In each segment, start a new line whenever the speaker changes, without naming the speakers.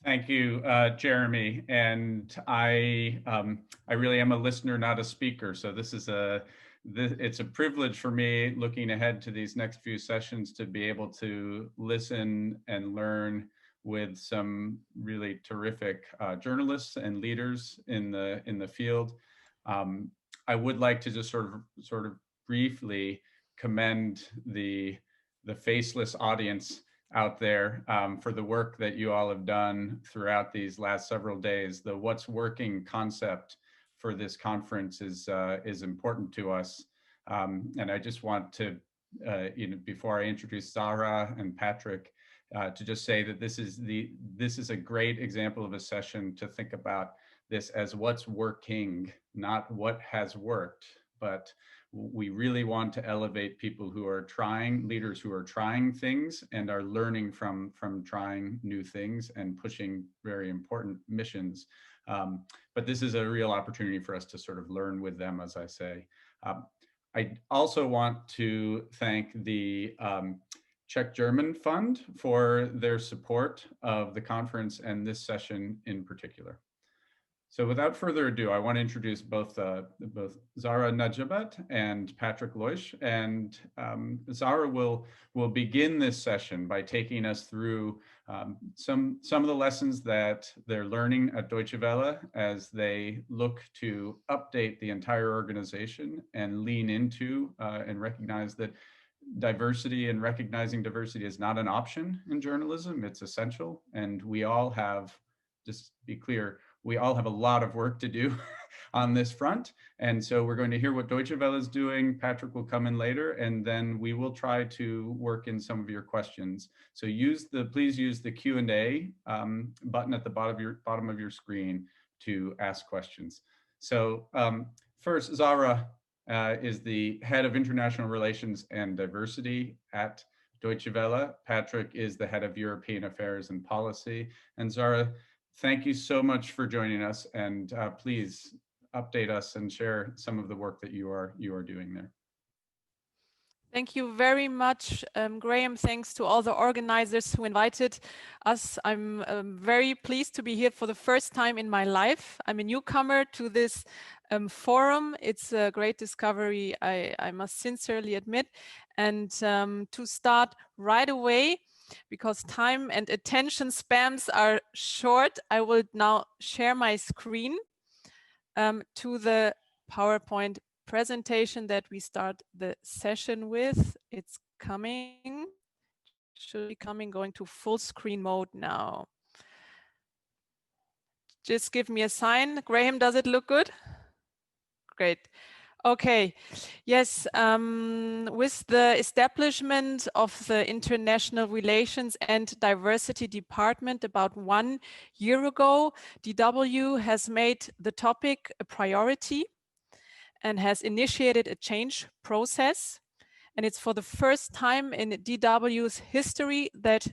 Thank you, Jeremy. And I really am a listener, not a speaker. So it's a privilege for me looking ahead to these next few sessions to be able to listen and learn with some really terrific journalists and leaders in the field. I would like to just sort of briefly commend the faceless audience out there for the work that you all have done throughout these last several days. The what's working concept for this conference is important to us. And I just want to, before I introduce Zahra and Patrick, to just say that this is a great example of a session to think about this as what's working, not what has worked, but we really want to elevate people who are trying, leaders who are trying things and are learning from trying new things and pushing very important missions. But this is a real opportunity for us to sort of learn with them, as I say. I also want to thank the Czech-German Fund for their support of the conference and this session in particular. So without further ado, I want to introduce both Zahra Nedjabat and Patrick Leusch. And Zahra will begin this session by taking us through some of the lessons that they're learning at Deutsche Welle as they look to update the entire organization and lean into and recognize that diversity and recognizing diversity is not an option in journalism, it's essential. And we all have, just to be clear, we all have a lot of work to do on this front. And so we're going to hear what Deutsche Welle is doing. Patrick will come in later, and then we will try to work in some of your questions. So please use the Q&A button at the bottom of your screen to ask questions. So first, Zahra is the head of international relations and diversity at Deutsche Welle. Patrick is the head of European affairs and policy. And Zahra, thank you so much for joining us, and please update us and share some of the work that you are doing there.
Thank you very much, Graham. Thanks to all the organizers who invited us. I'm very pleased to be here for the first time in my life. I'm a newcomer to this forum. It's a great discovery, I must sincerely admit. And to start right away, because time and attention spans are short, I will now share my screen to the PowerPoint presentation that we start the session with. It's coming, should be coming, going to full screen mode now. Just give me a sign. Graham, does it look good? Great. Okay, yes, with the establishment of the International Relations and Diversity Department about 1 year ago, DW has made the topic a priority and has initiated a change process. And it's for the first time in DW's history that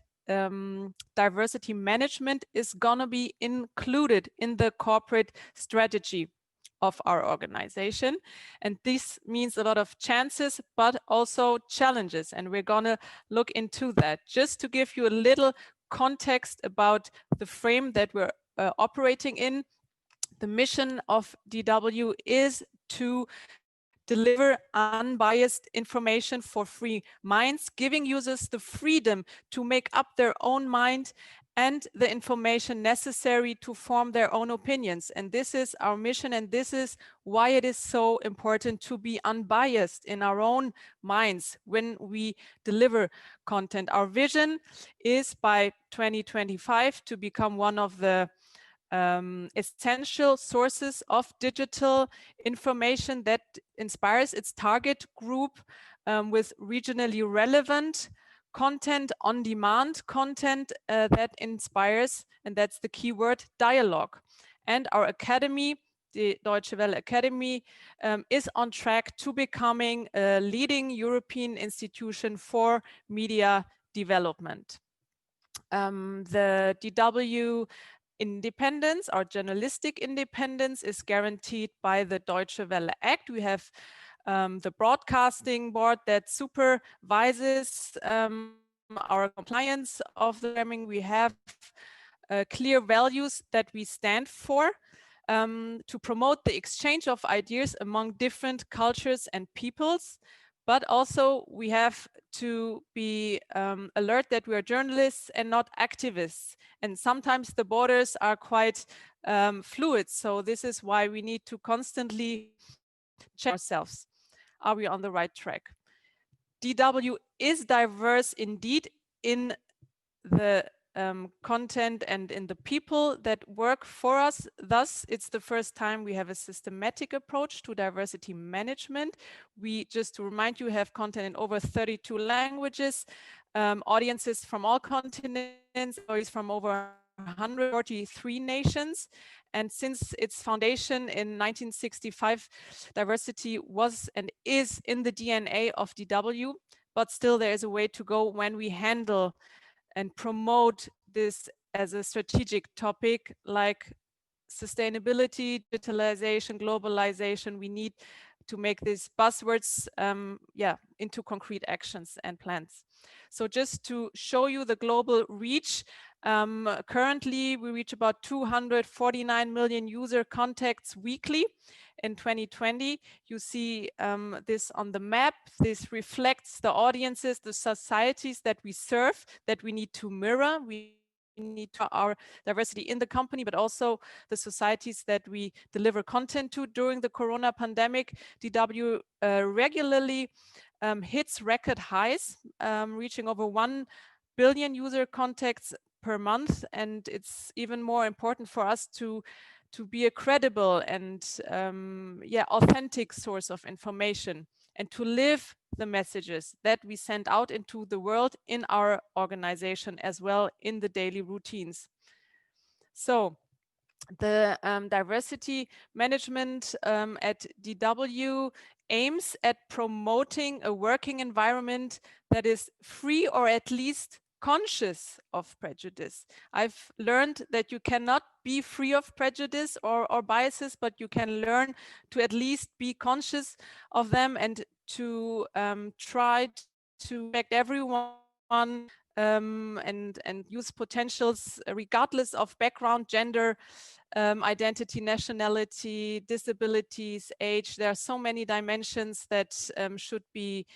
diversity management is gonna be included in the corporate strategy of our organization. And this means a lot of chances, but also challenges. And we're gonna look into that. Just to give you a little context about the frame that we're operating in, the mission of DW is to deliver unbiased information for free minds, giving users the freedom to make up their own mind and the information necessary to form their own opinions. And this is our mission, and this is why it is so important to be unbiased in our own minds when we deliver content. Our vision is by 2025 to become one of the essential sources of digital information that inspires its target group with regionally relevant content, on-demand content that inspires, and that's the key word, dialogue. And our academy, the Deutsche Welle Academy, is on track to becoming a leading European institution for media development. The DW independence, our journalistic independence, is guaranteed by the Deutsche Welle Act. We have the broadcasting board that supervises our compliance of the programming. We have clear values that we stand for, to promote the exchange of ideas among different cultures and peoples. But also we have to be alert that we are journalists and not activists. And sometimes the borders are quite fluid. So this is why we need to constantly check ourselves. Are we on the right track? DW is diverse indeed in the content and in the people that work for us. Thus, it's the first time we have a systematic approach to diversity management. We, just to remind you, have content in over 32 languages, audiences from all continents, stories from over 143 nations. And since its foundation in 1965, diversity was and is in the DNA of DW, but still there is a way to go when we handle and promote this as a strategic topic like sustainability, digitalization, globalization. We need to make these buzzwords into concrete actions and plans. So just to show you the global reach, currently we reach about 249 million user contacts weekly. In 2020, you see this on the map. This reflects the audiences, the societies that we serve, that we need to mirror. We need to our diversity in the company, but also the societies that we deliver content to. During the Corona pandemic, DW regularly hits record highs, reaching over 1 billion user contacts per month. And it's even more important for us to be a credible and authentic source of information, and to live the messages that we send out into the world in our organization as well in the daily routines. So the diversity management at DW aims at promoting a working environment that is free or at least conscious of prejudice. I've learned that you cannot be free of prejudice or biases, but you can learn to at least be conscious of them and to try to respect everyone and use potentials regardless of background, gender, identity, nationality, disabilities, age. There are so many dimensions that should be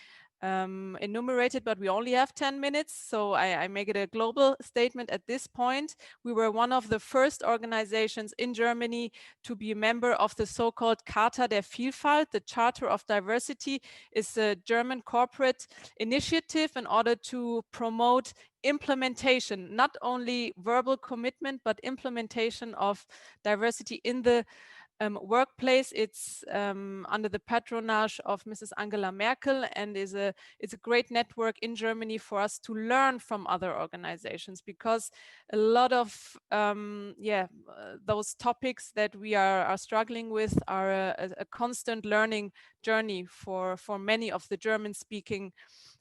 enumerated, but we only have 10 minutes, so I make it a global statement at this point. We were one of the first organizations in Germany to be a member of the so-called Charta der Vielfalt. The Charter of Diversity is a German corporate initiative in order to promote implementation, not only verbal commitment, but implementation of diversity in the workplace. It's under the patronage of Mrs. Angela Merkel, and it's a great network in Germany for us to learn from other organizations, because a lot of those topics that we are struggling with are a constant learning journey for many of the German-speaking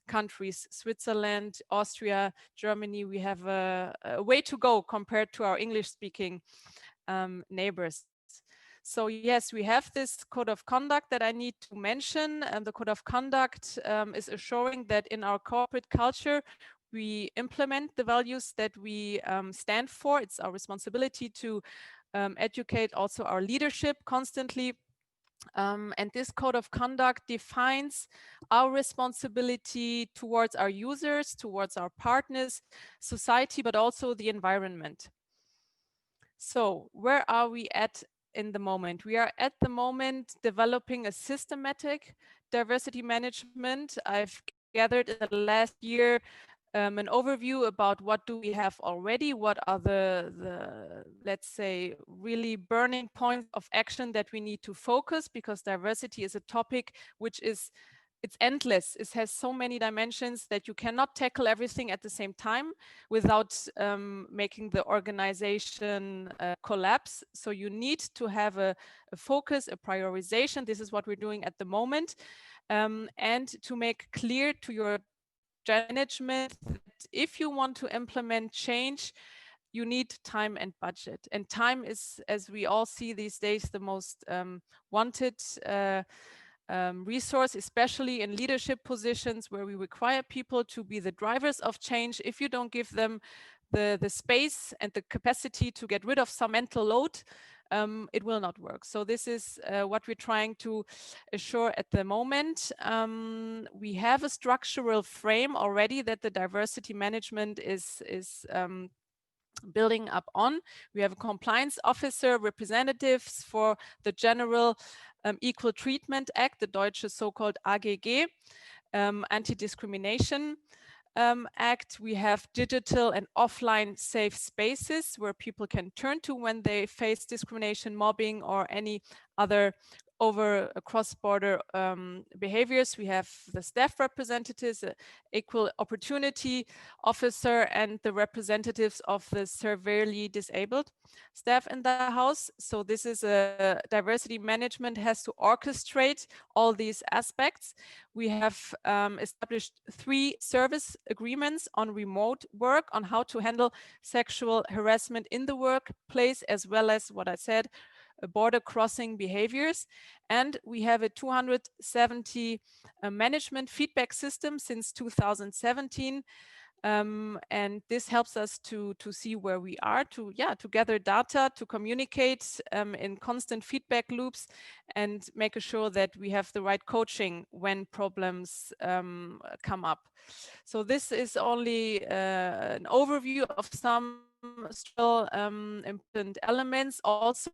countries. Switzerland, Austria, Germany, we have a way to go compared to our English-speaking neighbors. So yes, we have this code of conduct that I need to mention, and the code of conduct is assuring that in our corporate culture, we implement the values that we stand for. It's our responsibility to educate also our leadership constantly. And this code of conduct defines our responsibility towards our users, towards our partners, society, but also the environment. So where are we at in the moment? We are at the moment developing a systematic diversity management. I've gathered in the last year an overview about what do we have already, what are the let's say really burning points of action that we need to focus, because diversity is a topic which is it's endless. It has so many dimensions that you cannot tackle everything at the same time without making the organization collapse. So you need to have a focus, a prioritization. This is what we're doing at the moment. And to make clear to your management that if you want to implement change, you need time and budget. And time is, as we all see these days, the most wanted resource, especially in leadership positions where we require people to be the drivers of change. If you don't give them the space and the capacity to get rid of some mental load, it will not work. So this is what we're trying to assure at the moment. We have a structural frame already that the diversity management is building up on. We have a compliance officer, representatives for the General Equal Treatment Act, the Deutsche so-called AGG, Anti-Discrimination Act. We have digital and offline safe spaces where people can turn to when they face discrimination, mobbing, or any other over cross-border behaviors. We have the staff representatives, equal opportunity officer, and the representatives of the severely disabled staff in the house. So this is a diversity management has to orchestrate all these aspects. We have established 3 service agreements on remote work, on how to handle sexual harassment in the workplace, as well as what I said, border crossing behaviors. And we have a 270 management feedback system since 2017. And this helps us to see where we are, to gather data, to communicate in constant feedback loops, and make sure that we have the right coaching when problems come up. So this is only an overview of some still important elements. Also,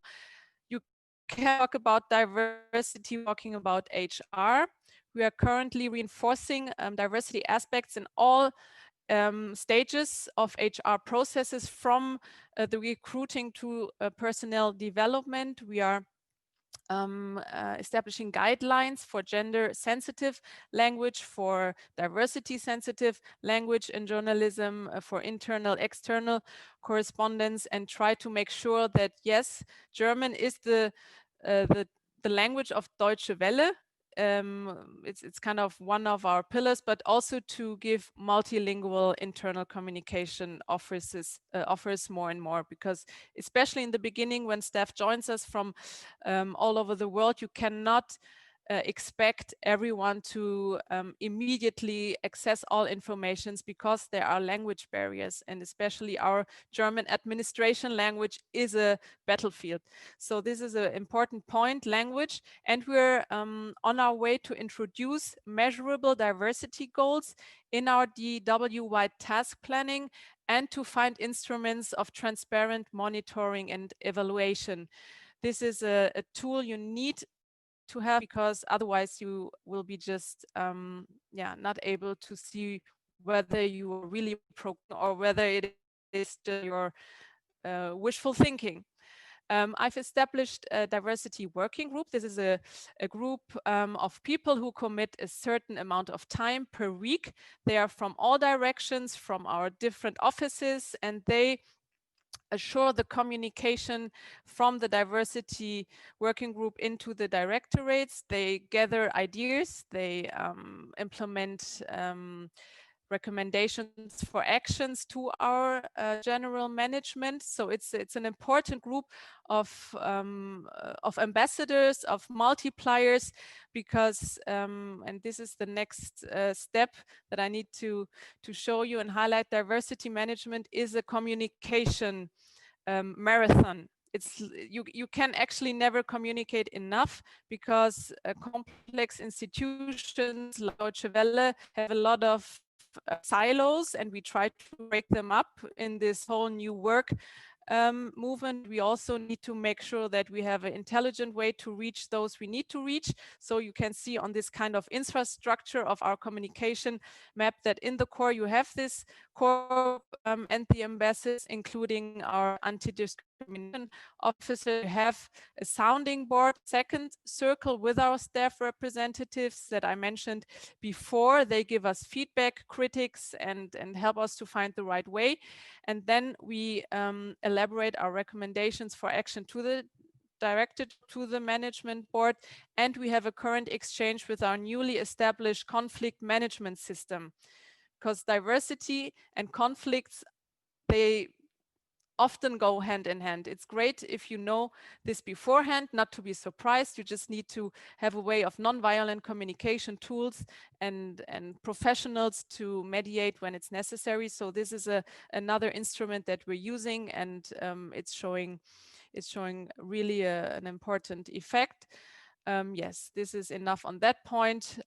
you can talk about diversity talking about HR. We are currently reinforcing diversity aspects in all stages of HR processes, from the recruiting to personnel development. We are establishing guidelines for gender sensitive language, for diversity sensitive language in journalism, for internal, external correspondence, and try to make sure that, yes, German is the language of Deutsche Welle. It's kind of one of our pillars, but also to give multilingual internal communication offers more and more, because especially in the beginning, when staff joins us from all over the world, you cannot expect everyone to immediately access all informations, because there are language barriers, and especially our German administration language is a battlefield. So this is an important point, language, and we're on our way to introduce measurable diversity goals in our DW-wide task planning, and to find instruments of transparent monitoring and evaluation. This is a tool you need to have, because otherwise you will be just not able to see whether you are really or whether it is just your wishful thinking. I've established a diversity working group. This is a group of people who commit a certain amount of time per week. They are from all directions, from our different offices, and they assure the communication from the diversity working group into the directorates. They gather ideas, they implement recommendations for actions to our general management. So it's an important group of ambassadors, of multipliers, because and this is the next step that I need to show you and highlight. Diversity management is a communication marathon. You can actually never communicate enough, because complex institutions like Deutsche Welle have a lot of silos, and we try to break them up in this whole new work movement. We also need to make sure that we have an intelligent way to reach those we need to reach. So you can see on this kind of infrastructure of our communication map that in the core you have this core and the ambassadors, including our anti-discrimination officer. You have a sounding board, second circle with our staff representatives that I mentioned before. They give us feedback, critics, and help us to find the right way. And then we elaborate our recommendations for action to the directed to the management board. And we have a current exchange with our newly established conflict management system, because diversity and conflicts, they often go hand in hand. It's great if you know this beforehand, not to be surprised. You just need to have a way of non-violent communication tools and professionals to mediate when it's necessary. So this is another instrument that we're using, and it's showing really an important effect. Yes, this is enough on that point.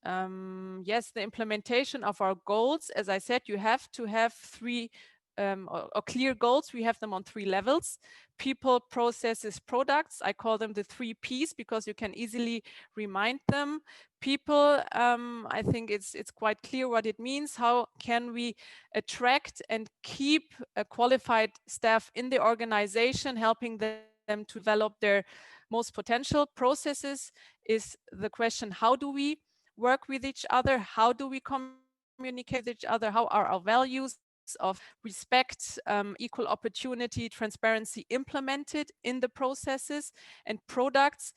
Yes, the implementation of our goals, as I said, you have to have three or clear goals. We have them on 3 levels: people, processes, products. I call them the 3 Ps because you can easily remind them. People, I think it's quite clear what it means. How can we attract and keep a qualified staff in the organization, helping them to develop their most potential? Processes is the question: how do we work with each other? How do we communicate with each other? How are our values of respect, equal opportunity, transparency implemented in the processes? And products,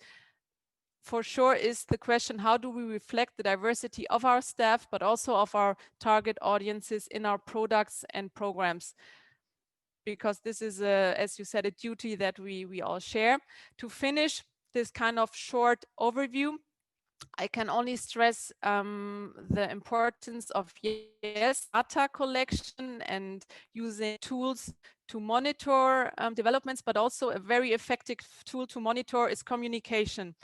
for sure, is the question: how do we reflect the diversity of our staff, but also of our target audiences in our products and programs? Because this is, as you said, a duty that we all share. To finish this kind of short overview, I can only stress the importance of, yes, data collection and using tools to monitor developments, but also a very effective tool to monitor is communication.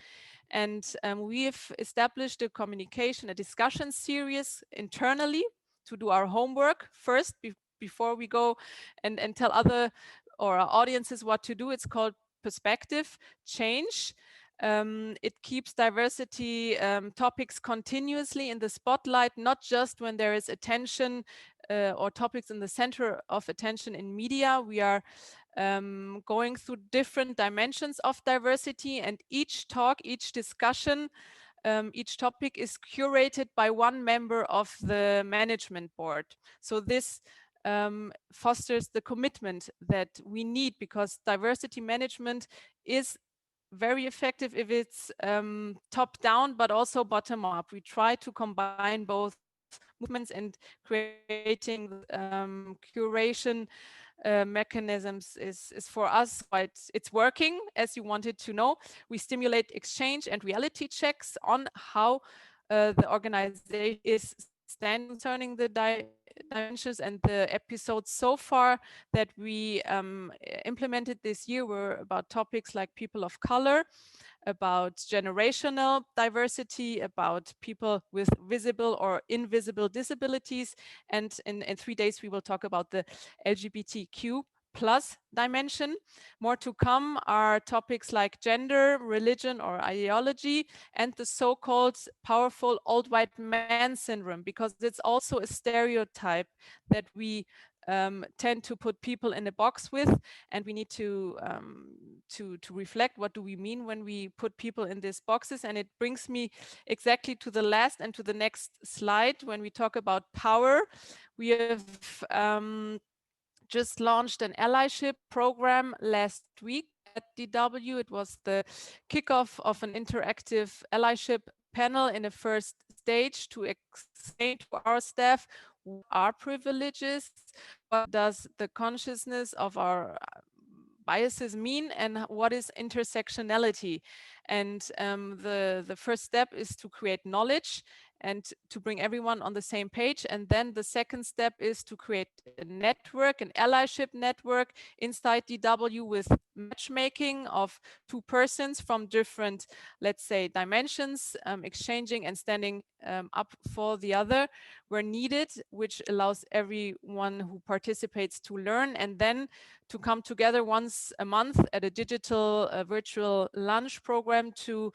And we've established a communication, a discussion series internally to do our homework first before we go and tell other or our audiences what to do. It's called perspective change. It keeps diversity topics continuously in the spotlight, not just when there is attention or topics in the center of attention in media. We are going through different dimensions of diversity, and each talk, each discussion, each topic is curated by one member of the management board. So this fosters the commitment that we need, because diversity management is very effective if it's top down, but also bottom up. We try to combine both movements, and creating curation mechanisms is for us quite, it's working as you wanted to know. We stimulate exchange and reality checks on how the organization is standing concerning the dimensions, and the episodes so far that we implemented this year were about topics like people of color, about generational diversity, about people with visible or invisible disabilities, and in 3 days we will talk about the LGBTQ plus dimension. More to come are topics like gender, religion or ideology, and the so-called powerful old white man syndrome, because it's also a stereotype that we tend to put people in a box with, and we need to reflect what do we mean when we put people in these boxes. And it brings me exactly to the last and to the next slide. When we talk about power, we have just launched an allyship program last week at DW. It was the kickoff of an interactive allyship panel in a first stage to explain to our staff what are privileges, what does the consciousness of our biases mean, and what is intersectionality. And the first step is to create knowledge and to bring everyone on the same page. And then the second step is to create a network, an allyship network inside DW, with matchmaking of 2 persons from different, let's say, dimensions, exchanging and standing up for the other where needed, which allows everyone who participates to learn, and then to come together once a month at a digital virtual lunch program to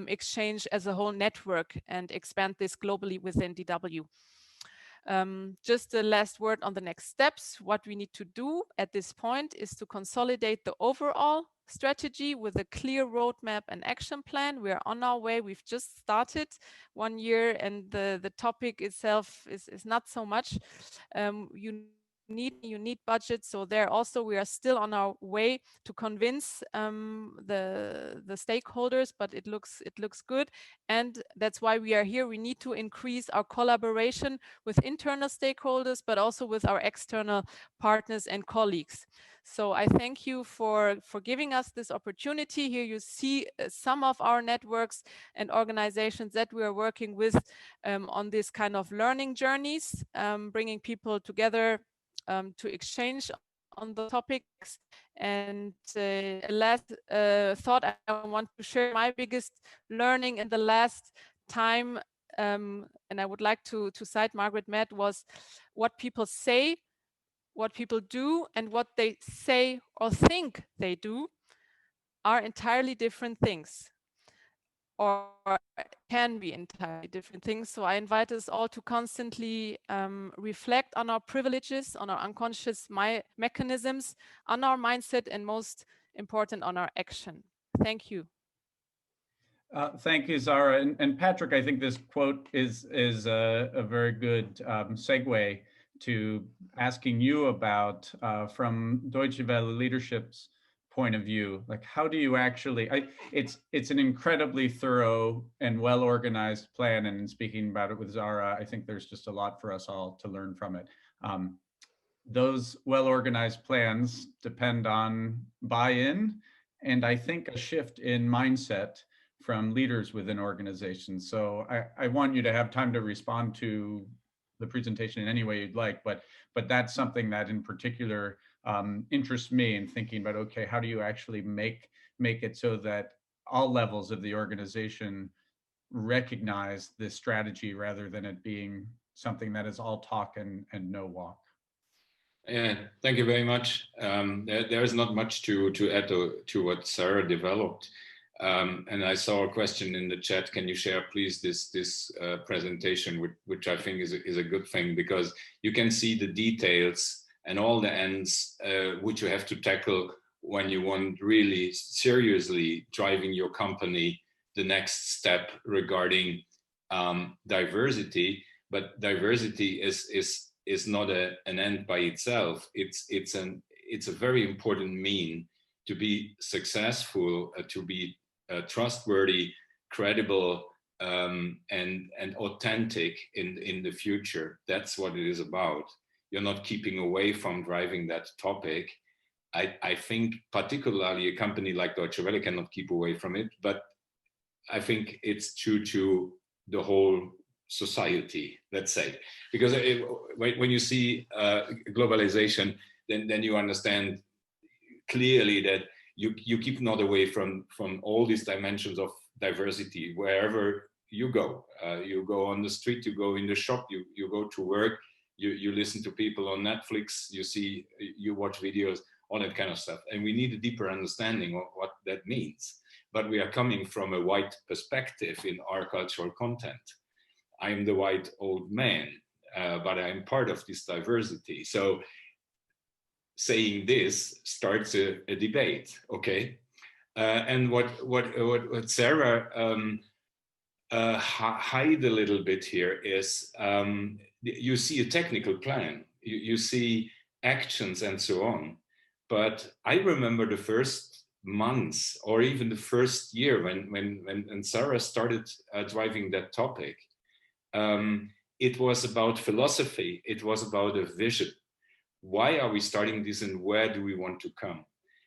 exchange as a whole network and expand this globally within DW. Just the last word on the next steps. What we need to do at this point is to consolidate the overall strategy with a clear roadmap and action plan. We're on our way. We've just started 1 year, and the topic itself is not so much. You need budget. So there also we are still on our way to convince the stakeholders, but it looks good, and that's why we are here. We need to increase our collaboration with internal stakeholders, but also with our external partners and colleagues. So I thank you for giving us this opportunity. Here you see some of our networks and organizations that we are working with on this kind of learning journeys, bringing people together to exchange on the topics. And a last thought I want to share, my biggest learning in the last time, and I would like to cite Margaret Mead, was what people say, what people do, and what they say or think they do are entirely different things, or can be entirely different things. So I invite us all to constantly reflect on our privileges, on our unconscious mechanisms, on our mindset, and most important, on our action. Thank you.
Thank you, Zahra. And Patrick, I think this quote is a very good segue to asking you about, from Deutsche Welle leadership's point of view, like how do you actually, it's an incredibly thorough and well-organized plan, and in speaking about it with Zahra, I think there's just a lot for us all to learn from it. Those well-organized plans depend on buy-in, and I think a shift in mindset from leaders within organizations. So I want you to have time to respond to the presentation in any way you'd like, but that's something that in particular interests me in thinking about, okay, how do you actually make it so that all levels of the organization recognize this strategy rather than it being something that is all talk and no walk?
Yeah, thank you very much. There is not much to add to what Zahra developed. And I saw a question in the chat. Can you share, please, this presentation, which I think is a good thing, because you can see the details and all the ends which you have to tackle when you want really seriously driving your company the next step regarding diversity. But diversity is not an end by itself. It's a very important mean to be successful, to be trustworthy, credible, and authentic in the future. That's what it is about. You're not keeping away from driving that topic. I think particularly a company like Deutsche Welle cannot keep away from it, but I think it's true to the whole society, let's say, because when you see globalization, then you understand clearly that you keep not away from all these dimensions of diversity wherever you go. You go on the street, you go in the shop, you go to work, you listen to people on Netflix, you watch videos, all that kind of stuff. And we need a deeper understanding of what that means. But we are coming from a white perspective in our cultural content. I'm the white old man, but I'm part of this diversity. So saying this starts a debate, okay? And what Zahra hide a little bit here is you see a technical plan, you see actions and so on. But I remember the first months or even the first year when Zahra started driving that topic. It was about philosophy, it was about a vision. Why are we starting this and where do we want to come?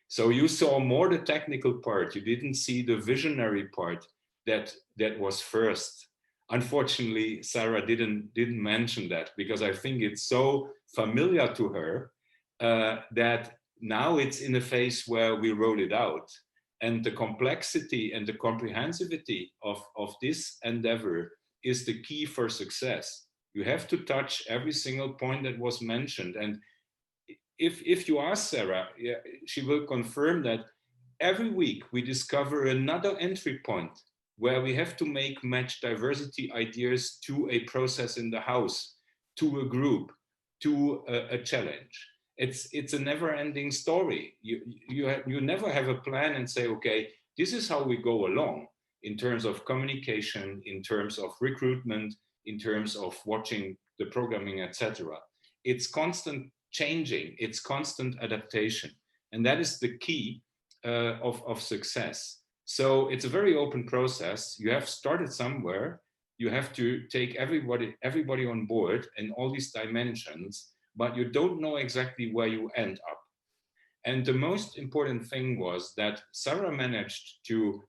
So you saw more the technical part, you didn't see the visionary part that was first. Unfortunately, Zahra didn't mention that, because I think it's so familiar to her that now it's in a phase where we roll it out. And the complexity and the comprehensivity of this endeavor is the key for success. You have to touch every single point that was mentioned. And if you ask Zahra, she will confirm that every week we discover another entry point where we have to match diversity ideas to a process in the house, to a group, to a challenge. It's a never-ending story. You never have a plan and say, okay, this is how we go along in terms of communication, in terms of recruitment, in terms of watching the programming, etc. It's constant changing, it's constant adaptation. And that is the key of success. So it's a very open process. You have started somewhere. You have to take everybody on board in all these dimensions, but you don't know exactly where you end up. And the most important thing was that Zahra managed to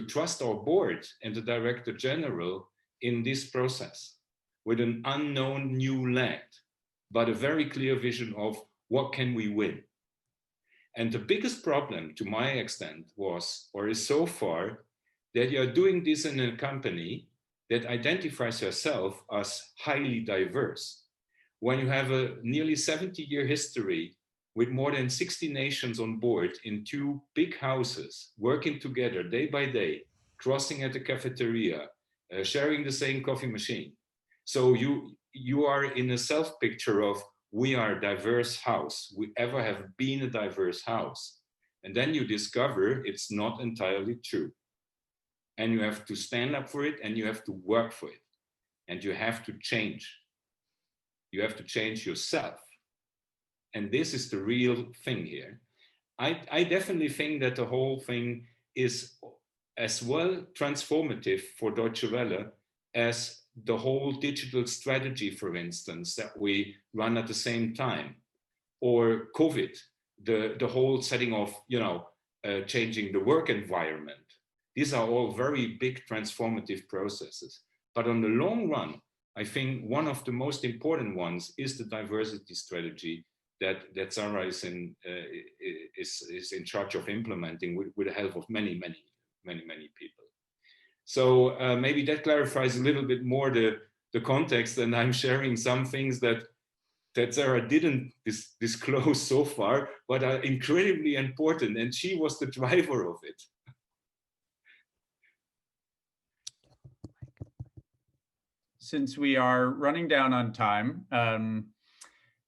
trust our board and the director general in this process with an unknown new land, but a very clear vision of what can we win. And the biggest problem, to my extent, was, or is so far, that you're doing this in a company that identifies herself as highly diverse. When you have a nearly 70-year history with more than 60 nations on board in 2 big houses, working together day by day, crossing at the cafeteria, sharing the same coffee machine. So you are in a self-picture of, we are a diverse house. We ever have been a diverse house. And then you discover it's not entirely true. And you have to stand up for it and you have to work for it. And you have to change. You have to change yourself. And this is the real thing here. I definitely think that the whole thing is as well transformative for Deutsche Welle as the whole digital strategy, for instance, that we run at the same time, or COVID, the whole setting of, changing the work environment. These are all very big transformative processes. But on the long run, I think one of the most important ones is the diversity strategy that Zahra is in charge of implementing with the help of many people. So maybe that clarifies a little bit more the context, and I'm sharing some things that Zahra didn't disclose so far, but are incredibly important, and she was the driver of it.
Since we are running down on time,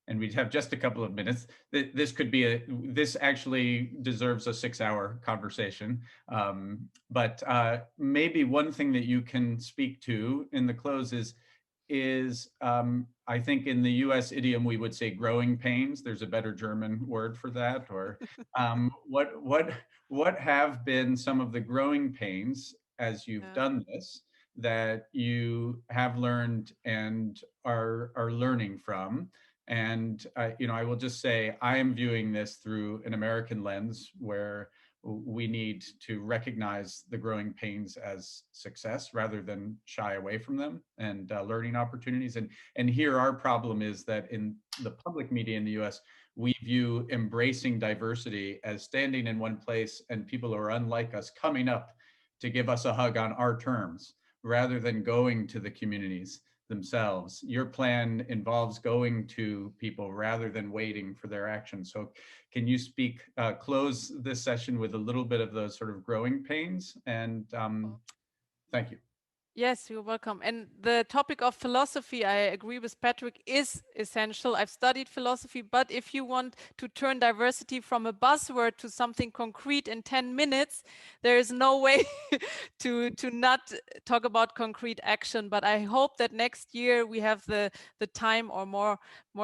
and we have just a couple of minutes, this actually deserves a 6-hour conversation. But maybe one thing that you can speak to in the close is I think in the US idiom, we would say growing pains. There's a better German word for that. Or what have been some of the growing pains as you've done this that you have learned and are learning from? And I will just say, I am viewing this through an American lens where we need to recognize the growing pains as success rather than shy away from them, and learning opportunities. And here our problem is that in the public media in the US, we view embracing diversity as standing in one place and people who are unlike us coming up to give us a hug on our terms, rather than going to the communities themselves. Your plan involves going to people rather than waiting for their action. So can you close this session with a little bit of those sort of growing pains? And thank you.
Yes, you're welcome. And the topic of philosophy, I agree with Patrick, is essential. I've studied philosophy, but if you want to turn diversity from a buzzword to something concrete in 10 minutes, there is no way to not talk about concrete action. But I hope that next year we have the time or more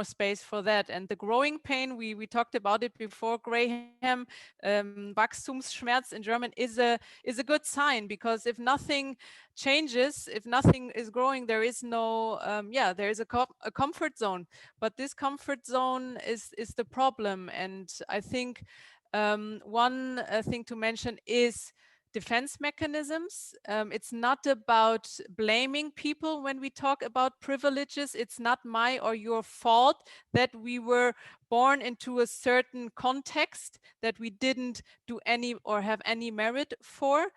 space for that. And the growing pain, we talked about it before, Graham, Wachstumsschmerz in German is a good sign, because if nothing changes, if nothing is growing, there is no there is a comfort zone, but this comfort zone is the problem. And I think one thing to mention is defense mechanisms. It's not about blaming people when we talk about privileges. It's not my or your fault that we were born into a certain context that we didn't do any or have any merit for.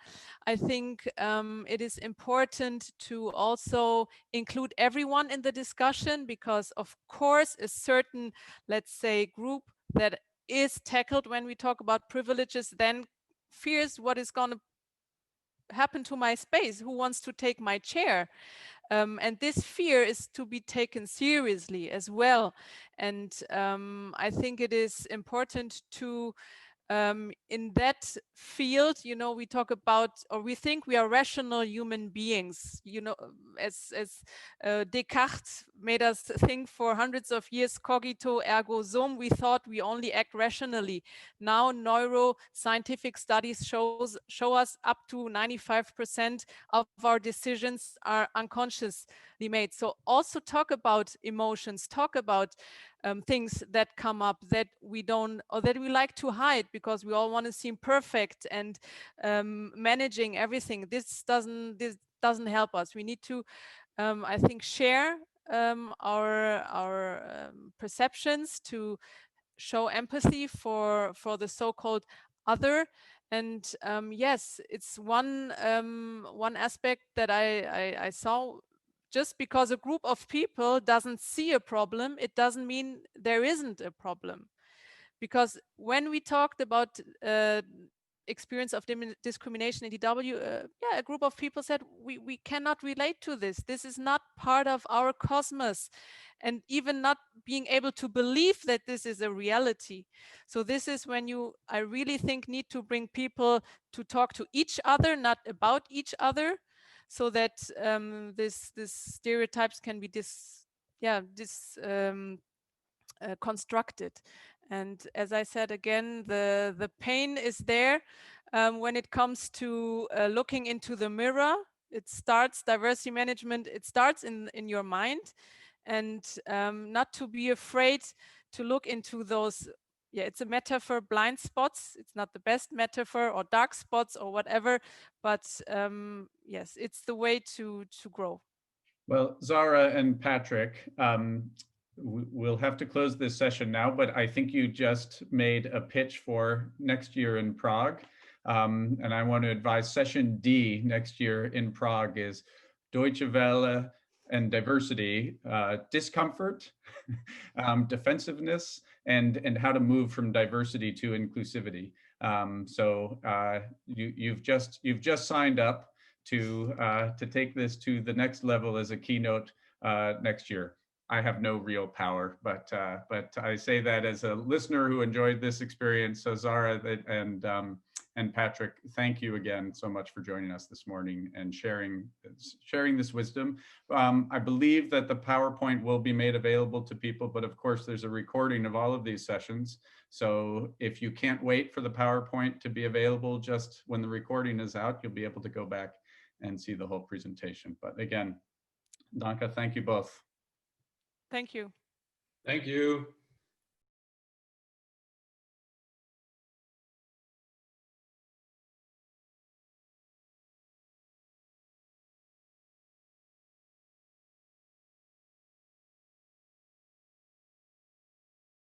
I think it is important to also include everyone in the discussion, because of course a certain, let's say, group that is tackled when we talk about privileges then fears what is going to happen to my space, who wants to take my chair. And this fear is to be taken seriously as well. And I think it is important to in that field, you know, we talk about, or we think we are rational human beings, you know, as Descartes made us think for hundreds of years, cogito ergo sum, we thought we only act rationally. Now neuroscientific studies show us up to 95% of our decisions are unconsciously made. So also talk about emotions, talk about things that come up that we don't, or that we like to hide because we all want to seem perfect and managing everything. This doesn't help us. We need to, I think, share our perceptions, to show empathy for the so-called other. And yes, it's one aspect that I saw. Just because a group of people doesn't see a problem, it doesn't mean there isn't a problem. Because when we talked about experience of discrimination in DW, yeah, a group of people said, we cannot relate to this. This is not part of our cosmos, and even not being able to believe that this is a reality. So this is when I really think, need to bring people to talk to each other, not about each other, so that this stereotypes can be constructed. And as I said again, the pain is there when it comes to looking into the mirror. It starts, diversity management, it starts in your mind, and not to be afraid to look into those. Yeah, it's a metaphor, blind spots. It's not the best metaphor, or dark spots or whatever, but yes, it's the way to grow.
Well, Zahra and Patrick, we'll have to close this session now, but I think you just made a pitch for next year in Prague. And I want to advise session D next year in Prague is Deutsche Welle and diversity, discomfort, defensiveness, and how to move from diversity to inclusivity. So you've just signed up to take this to the next level as a keynote next year. I have no real power, but I say that as a listener who enjoyed this experience. So Zahra and Patrick, thank you again so much for joining us this morning and sharing this wisdom. I believe that the PowerPoint will be made available to people, but of course there's a recording of all of these sessions. So if you can't wait for the PowerPoint to be available just when the recording is out, you'll be able to go back and see the whole presentation. But again, Danke, thank you both.
Thank you.
Thank you.